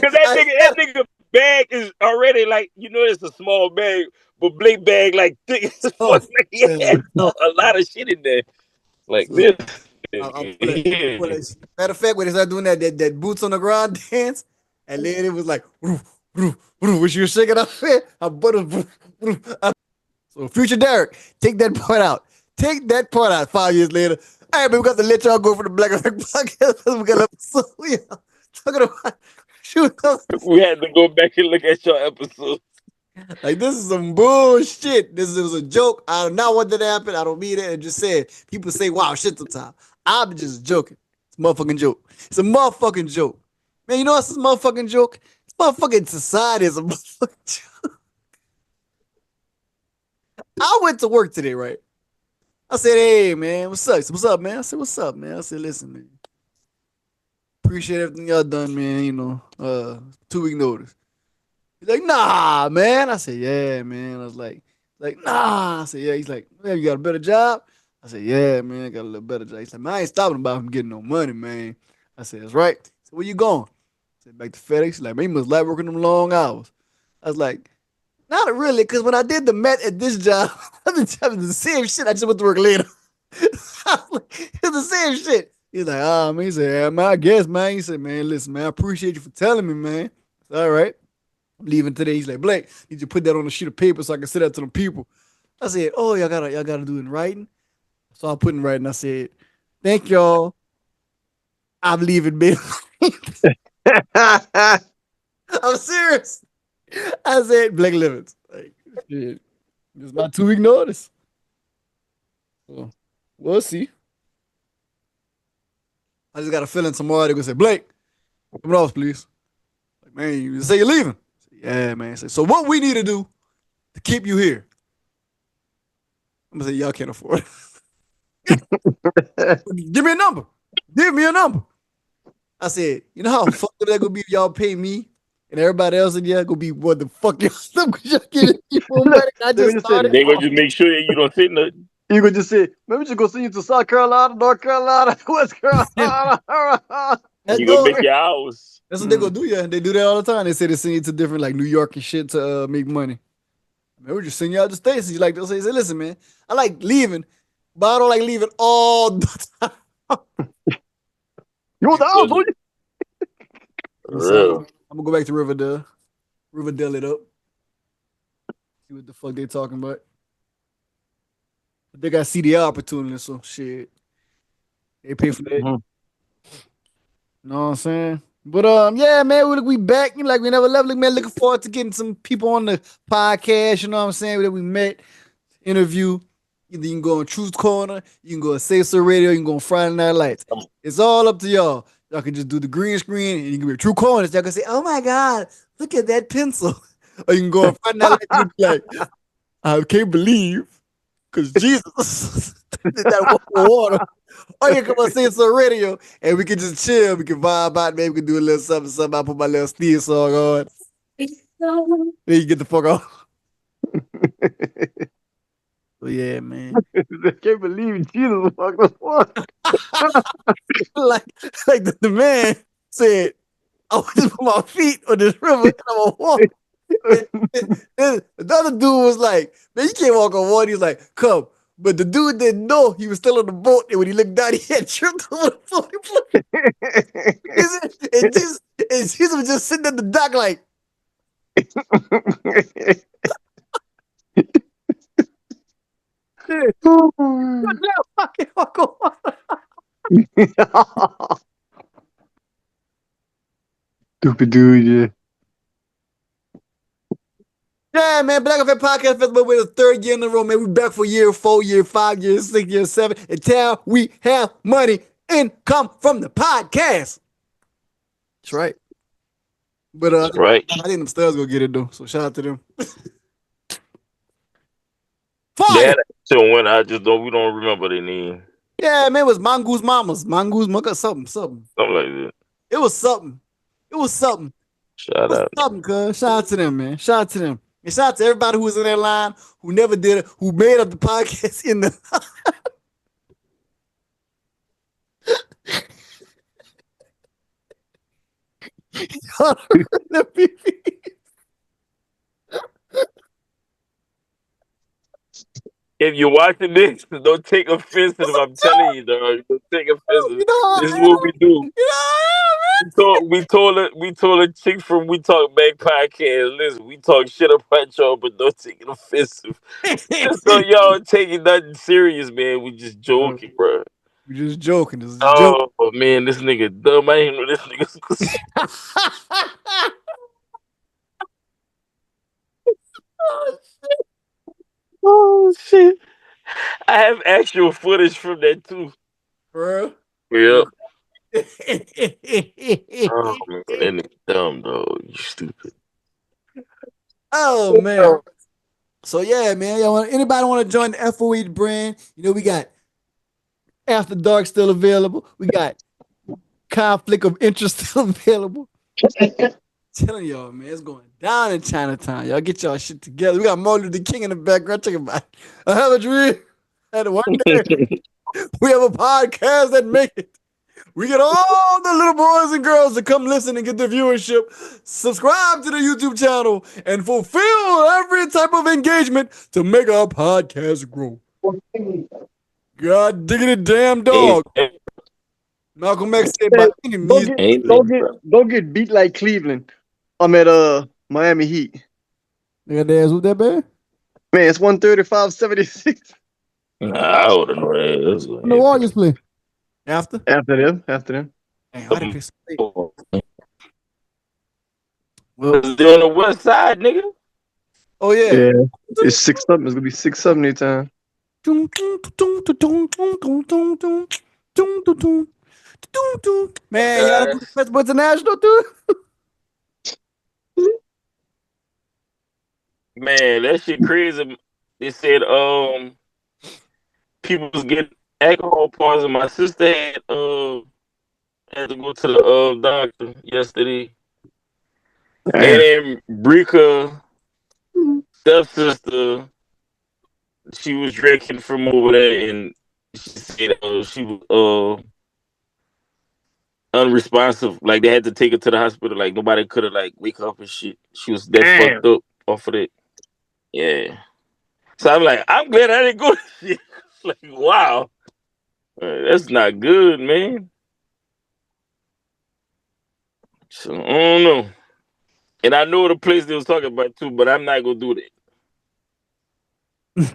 Because that nigga bag is already like, it's a small bag, but Blake bag like thick as fuck. Like, he had a lot of shit in there. Like this. Matter of fact, when they started doing that boots on the ground dance, and then it was like, when she was shaking her head, her butt was. So, future Derek, take that part out. Take that part out 5 years later. All right, man, we got to let y'all go for the Black Effect Podcast. We got episode. Talking about we had to go back and look at your episodes. Like, this is some bullshit. This was a joke. I do not want that to happen. I don't mean it. And just said, people say, wow, shit sometimes. I'm just joking. It's a motherfucking joke. It's a motherfucking joke. Man, you know what's a motherfucking joke? It's motherfucking society is a motherfucking joke. I went to work today, right? I said, hey, man, what's up? What's up, man? I said, what's up, man? I said, listen, man. Appreciate everything y'all done, man. 2-week notice. He's like, nah, man. I said, yeah, man. I was like, nah. I said, yeah. He's like, man, you got a better job? I said, yeah, man, I got a little better job. He's like, man, I ain't stopping about him getting no money, man. I said, that's right. So where you going? I said, back to FedEx. He's like, man, you must like working them long hours. I was like, not really, because when I did the Met at this job, it's the same shit. I just went to work later. It's the same shit. He's like, man. He said, yeah, man, I guess, man. He said, man, listen, man, I appreciate you for telling me, man. Said, all right. I'm leaving today. He's like, Blake, need you to put that on a sheet of paper so I can send that to them people. I said, oh, y'all gotta do it in writing. So I put it in writing. I said, thank y'all. I'm leaving, man. I'm serious. I said, Blake Livins. Like, shit. This is my 2-week notice. So we'll see. I just got a feeling tomorrow they're gonna say, Blake, come off, please. Like, man, you say you're leaving. Yeah, man. So what we need to do to keep you here? I'm gonna say y'all can't afford it. Give me a number. Give me a number. I said, you know how fucked up that gonna be if y'all pay me and everybody else in there gonna be what the fuck y'all getting people money. I just started. They gonna just make sure that you don't say nothing. You could just say, maybe just go send you to South Carolina, North Carolina, West Carolina. You gonna make your hours. That's what they gonna do, yeah. They do that all the time. They say they send you to different like New York and shit to make money. Man, we're just sending you out the states. You like they'll say, listen, man, I like leaving, but I don't like leaving all the time. You want the house, don't you? So, I'm gonna go back to Riverdale it up. See what the fuck they talking about. But they got CDL opportunity, so shit. They pay for that. Mm-hmm. Know what I'm saying? But yeah, man, we back. Like we never left. Like, man, looking forward to getting some people on the podcast. You know what I'm saying? That we met, interview. Either you can go on Truth Corner, you can go on Sayso Radio, you can go on Friday Night Lights. It's all up to y'all. Y'all can just do the green screen, and you can be True Corners. Y'all can say, "Oh my God, look at that pencil," or you can go on Friday Night Lights and be like, "I can't believe, because Jesus did that water." Or you come on Sayso Radio, and we can just chill. We can vibe out. Maybe we can do a little something. I put my little Steve song on. Then you get the fuck off. So yeah, man. I can't believe Jesus walked the fuck. like the man said, I want to put my feet on this river and I'm gonna walk. And the other dude was like, man, you can't walk on water. He was like, come. But the dude didn't know he was still on the boat. And when he looked down, he had tripped over the floating plane. And Jesus was just sitting at the dock like, I can't walk on water. Stupid dude, yeah. Yeah, man, Black Effect Podcast Festival. We're the third year in a row, man. We back for year 4, year 5, year 6, year 7. Until we have money, income from the podcast. That's right. But right. I think them studs gonna get it though. So shout out to them. Fire! Yeah, so when I just don't, we don't remember their name. Yeah, man, it was Mongoose Mamas, Mongoose Mucka, something. Something like that. It was something. Shout out. Something, cuz. Shout out to them, man. Shout out to them. And shout out to everybody who was in that line, who never did it, who made up the podcast in the If you're watching this, don't take offense if I'm telling you, dog. Don't take offense. This is what we do. We told a chick from We Talk Back podcast. Listen, we talk shit about y'all, but don't take it offensive. Just so y'all taking nothing serious, man. We just joking, bro. We just joking. This is a joke. Oh man, this nigga dumb. I ain't know this nigga. Oh shit! I have actual footage from that too, bro. Yeah. Oh man, that nigga dumb, dog. You stupid. Oh man. So yeah, man. Anybody want to join the FOH brand? You know, we got After Dark still available. We got Conflict of Interest still available. Telling y'all, man, it's going down in Chinatown. Y'all get y'all shit together. We got Martin Luther King in the background. Check it out. I have a dream. And one day we have a podcast that make it. We get all the little boys and girls to come listen and get the viewership. Subscribe to the YouTube channel and fulfill every type of engagement to make our podcast grow. God diggity damn dog. Malcolm X said by any means. Don't get beat like Cleveland. I'm at Miami Heat. They got their ass with that bad? Man, it's 135-76. Nah, I would have known that. When the Warriors play? After them. Damn, I didn't pick some late. Well, they're on the west side, nigga. Oh yeah. Yeah. It's 6-7. It's gonna be 6-7 anytime. Man, y'all do the Festival International, dude. Man, that shit crazy. They said people was getting alcohol poisoning. My sister had to go to the doctor yesterday. And then Brika, stepsister, she was drinking from over there, and she said she was unresponsive. Like they had to take her to the hospital. Like nobody could have like wake her up and shit. She was that fucked up off of it. Yeah. So I'm like, I'm glad I didn't go to shit. Like, wow. That's not good, man. So I don't know. And I know the place they was talking about too, but I'm not gonna do that.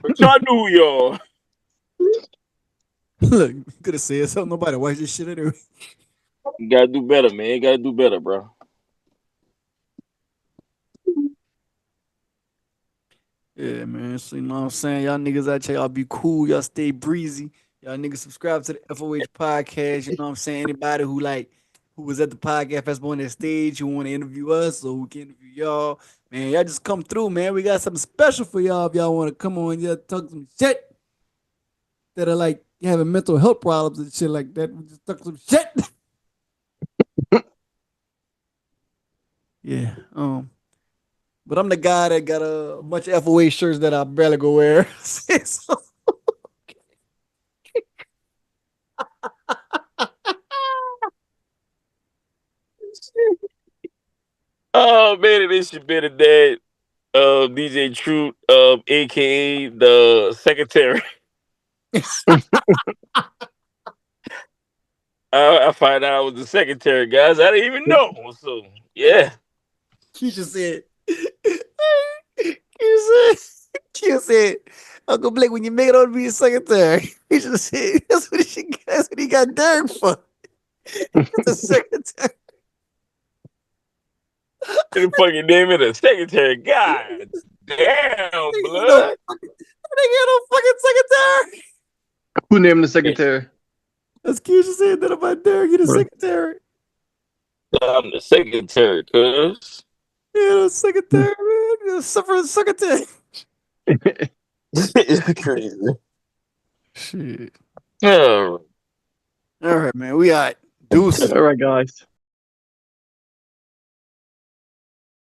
But y'all knew y'all. Look, you could have said something. Nobody watch this shit anyway. You gotta do better, man. You gotta do better, bro. Yeah, man. So you know what I'm saying? Y'all niggas out here, y'all be cool. Y'all stay breezy. Y'all niggas subscribe to the FOH podcast. You know what I'm saying? Anybody who was at the podcast festival on that stage who want to interview us or who can interview y'all, man, y'all just come through, man. We got something special for y'all if y'all want to come on y'all talk some shit that are like having mental health problems and shit like that. We just talk some shit. Yeah. But I'm the guy that got a bunch of FOA shirts that I barely go wear. So, Oh man, this should be the dad, DJ Truth, aka the secretary. I find out I was the secretary, guys. I didn't even know. So yeah. Keisha said, Keisha said, Uncle Blake, when you make it on to be a secretary, Keisha said, that's what he got Derek for. He's a secretary. And fucking name it a secretary. God damn, blood. They get no fucking secretary. Who named the secretary? That's Keisha said that about Derek. He the secretary. I'm the secretary, cuz. Yeah, the secretary, man. The secretary. It's crazy. Shit. All right, man. We got deuces. All right, guys.